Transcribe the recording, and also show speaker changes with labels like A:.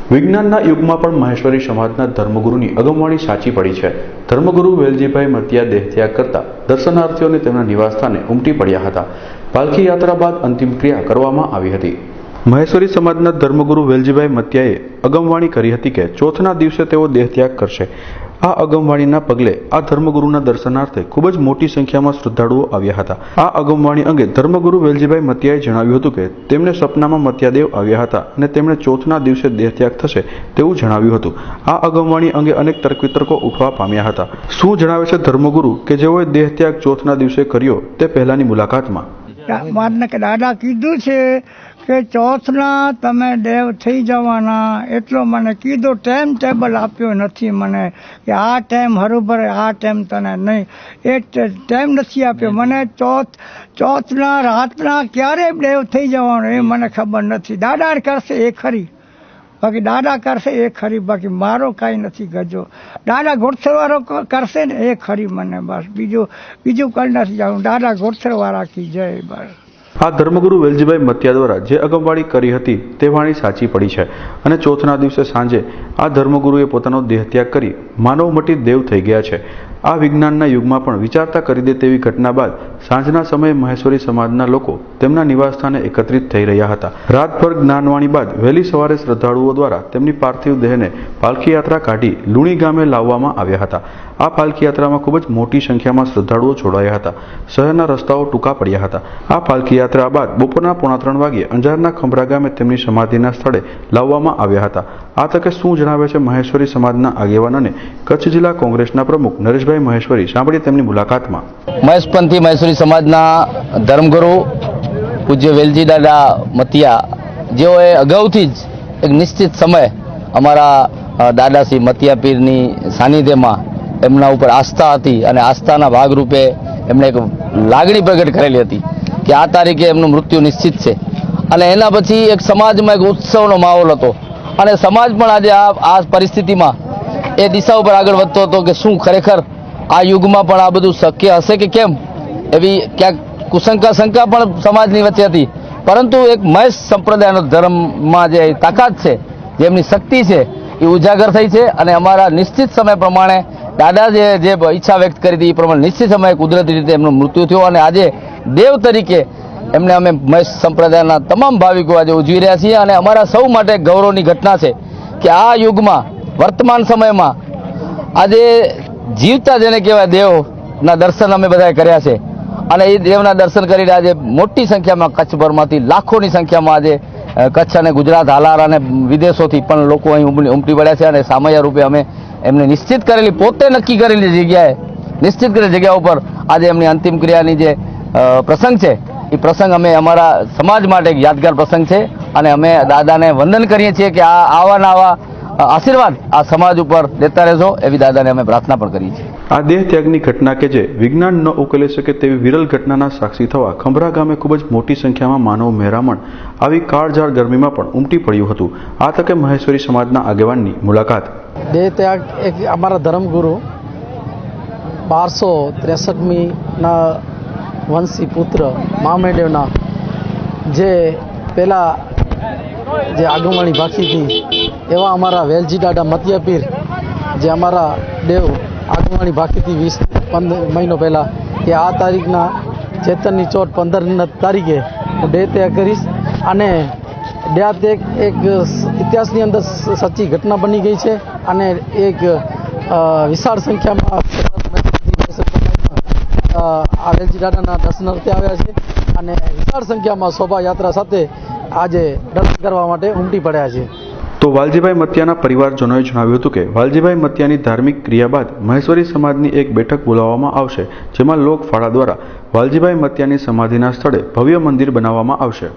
A: વિજ્ઞાનના યુગમાં પણ મહેશ્વરી સમાજના ધર્મગુરુની અગમવાણી સાચી પડી છે। ધર્મગુરુ વેલજીભાઈ મતિયા દેહત્યાગ કરતા દર્શનાર્થીઓને તેમના નિવાસસ્થાને ઉમટી પડ્યા હતા। પાલખી યાત્રા બાદ અંતિમ ક્રિયા કરવામાં આવી હતી। મહેશ્વરી સમાજના ધર્મગુરુ વેલજીભાઈ મતિયાએ અગમવાણી કરી હતી કે ચોથના દિવસે તેઓ દેહત્યાગ કરશે। આ અગમવાણીના પગલે આ ધર્મગુરુના દર્શનાર્થે ખૂબ જ મોટી સંખ્યામાં શ્રદ્ધાળુઓ આવ્યા હતા। આ અગમવાણી અંગે ધર્મગુરુ વેલજીભાઈ મતિયાએ જણાવ્યું હતું કે તેમને સપનામાં મતિયાદેવ આવ્યા હતા અને તેમણે ચોથના દિવસે દેહત્યાગ થશે તેવું જણાવ્યું હતું। આ અગમવાણી અંગે અનેક તર્ક વિતર્કો ઉઠવા પામ્યા હતા। શું જણાવે છે ધર્મગુરુ કે જેઓએ દેહત્યાગ ચોથના દિવસે કર્યો તે પહેલાની મુલાકાતમાં?
B: મારને કે દાદા કીધું છે કે ચોથના તમે દેવ થઈ જવાના, એટલો મને કીધું, ટાઈમ ટેબલ આપ્યો નથી મને કે આ ટાઈમ હરુભર આ ટાઈમ તને નહીં, એ ટાઈમ નથી આપ્યો મને। ચોથના રાતના ક્યારે દેવ થઈ જવાનું એ મને ખબર નથી। દાદા કરશે એ ખરી, બાકી દાદા કરશે એ ખરી, બાકી મારો કાંઈ નથી ગજો। દાદા ગોઠસરવાળો કરશે ને એ ખરી મને, બસ બીજું કંઈ નથી જાણવું। દાદા ગોઠસરવાળા કી જય બસ।
A: આ ધર્મગુરુ વેલજીભાઈ મતિયા દ્વારા જે અગમવાણી કરી હતી તે વાણી સાચી પડી છે અને ચોથના દિવસે સાંજે આ ધર્મગુરુએ પોતાનો દેહત્યાગ કરી માનવમટી દેવ થઈ ગયા છે। આ વિજ્ઞાનના યુગમાં પણ વિચારતા કરી દે તેવી ઘટના બાદ સાંજના સમયે મહેશ્વરી સમાજના લોકો તેમના નિવાસસ્થાને એકત્રિત થઈ રહ્યા હતા। રાતભર જ્ઞાનવાણી બાદ વહેલી સવારે શ્રદ્ધાળુઓ દ્વારા તેમની પાર્થિવ દેહને પાલખી યાત્રા કાઢી લુણી ગામે લાવવામાં આવ્યા હતા। આ પાલખી યાત્રામાં ખૂબ જ મોટી સંખ્યામાં શ્રદ્ધાળુઓ જોડાયા હતા। શહેરના રસ્તાઓ ટૂંકા પડ્યા હતા। આ પાલખી યાત્રા બાદ બપોરના 2:45 વાગ્યે અંજારના ખંભરા ગામે તેમની સમાધિના સ્થળે લાવવામાં આવ્યા હતા। આ તકે શું જણાવે છે મહેશ્વરી સમાજના આગેવાન અને કચ્છ જિલ્લા કોંગ્રેસના પ્રમુખ નરેશભાઈ મહેશ્વરી? સાંભળીએ તેમની મુલાકાતમાં।
C: મહેશપંથી મહેશ્વરી સમાજના ધર્મગુરુ પૂજ્ય વેલજી દાદા મતિયા, જેઓએ અગાઉથી જ એક નિશ્ચિત સમય અમારા દાદા શ્રી મતિયા પીરની સાનિધ્યમાં એમના ઉપર આસ્થા હતી અને આસ્થાના ભાગરૂપે એમણે એક લાગણી પ્રગટ કરેલી હતી કે આ તારીખે એમનું મૃત્યુ નિશ્ચિત છે। અને એના પછી એક સમાજમાં એક ઉત્સવનો માહોલ હતો અને સમાજ પણ આજે આ પરિસ્થિતિમાં એ દિશા ઉપર આગળ વધતો હતો કે શું ખરેખર આ યુગમાં પણ આ બધું શક્ય હશે કે કેમ, એવી ક્યાંક શંકા પણ સમાજની વચ્ચે હતી। પરંતુ એક મહેશ સંપ્રદાયનો ધર્મમાં જે તાકાત છે, જેમની શક્તિ છે, એ ઉજાગર થઈ છે અને અમારા નિશ્ચિત સમય પ્રમાણે દાદા જે ઈચ્છા વ્યક્ત કરી હતી એ પ્રમાણે નિશ્ચિત સમયે કુદરતી રીતે એમનું મૃત્યુ થયું અને આજે દેવ તરીકે એમને અમે મહેશ સંપ્રદાયના તમામ ભાવિકો આજે ઉજવી રહ્યા છીએ। અને અમારા સૌ માટે ગૌરવની ઘટના છે કે આ યુગમાં વર્તમાન સમયમાં આજે જીવતા જેને કહેવાય દેવના દર્શન અમે બધાએ કર્યા છે અને એ દેવના દર્શન કરીને આજે મોટી સંખ્યામાં કચ્છભરમાંથી લાખોની સંખ્યામાં આજે કચ્છ અને ગુજરાત હાલાર અને વિદેશોથી પણ લોકો અહીં ઉમટી પડ્યા છે અને સામૈયા રૂપે અમે એમને નિશ્ચિત કરેલી, પોતે નક્કી કરેલી જગ્યાએ, નિશ્ચિત કરેલી જગ્યા ઉપર આજે એમની અંતિમ ક્રિયાની જે પ્રસંગ છે એ પ્રસંગ અમે અમારા સમાજ માટે એક યાદગાર પ્રસંગ છે અને અમે દાદાને વંદન કરીએ છીએ કે આવા આશીર્વાદ આ સમાજ ઉપર દેતા રહેજો, એવી દાદાને અમે પ્રાર્થના પણ કરીએ છીએ।
A: આ દેહ ત્યાગની ઘટના કે જે વિજ્ઞાન ન ઉકેલી શકે તેવી વિરલ ઘટનાના સાક્ષી થવા ખંભરા ગામે ખૂબ જ મોટી સંખ્યામાં માનવ મહેરામણ આવી કાળઝાળ ગરમીમાં પણ ઉમટી પડ્યું હતું। આ તકે મહેશ્વરી સમાજના આગેવાનની મુલાકાત।
D: દેહ ત્યાગ એક અમારા ધર્મગુરુ 1263ના વંશી પુત્ર મહામેદેવના જે પહેલા જે આગમવાણી બાકી હતી એવા અમારા વેલજી દાદા મતિયા પીર, જે અમારા દેવ આગમવાણી બાકી હતી 15 મહિનો પહેલાં, કે આ તારીખના ચેતનની ચોથ 15 તારીખે હું દેહ ત્યાગ કરીશ અને દેહ ત્યાગ એક ઇતિહાસની અંદર સાચી ઘટના બની ગઈ છે અને એક વિશાળ સંખ્યામાં આ વેલજી દાદાના દર્શનાર્થે આવ્યા છે અને વિશાળ સંખ્યામાં શોભાયાત્રા સાથે આજે દર્શન કરવા માટે ઉમટી પડ્યા છે।
A: તો વાલજીભાઈ મતિયાના પરિવારજનોએ જણાવ્યું હતું કે વાલજીભાઈ મતિયાની ધાર્મિક ક્રિયા બાદ મહેશ્વરી સમાજની એક બેઠક બોલાવવામાં આવશે, જેમાં લોક ફાળા દ્વારા વાલજીભાઈ મતિયાની સમાધિના સ્થળે ભવ્ય મંદિર બનાવવામાં આવશે।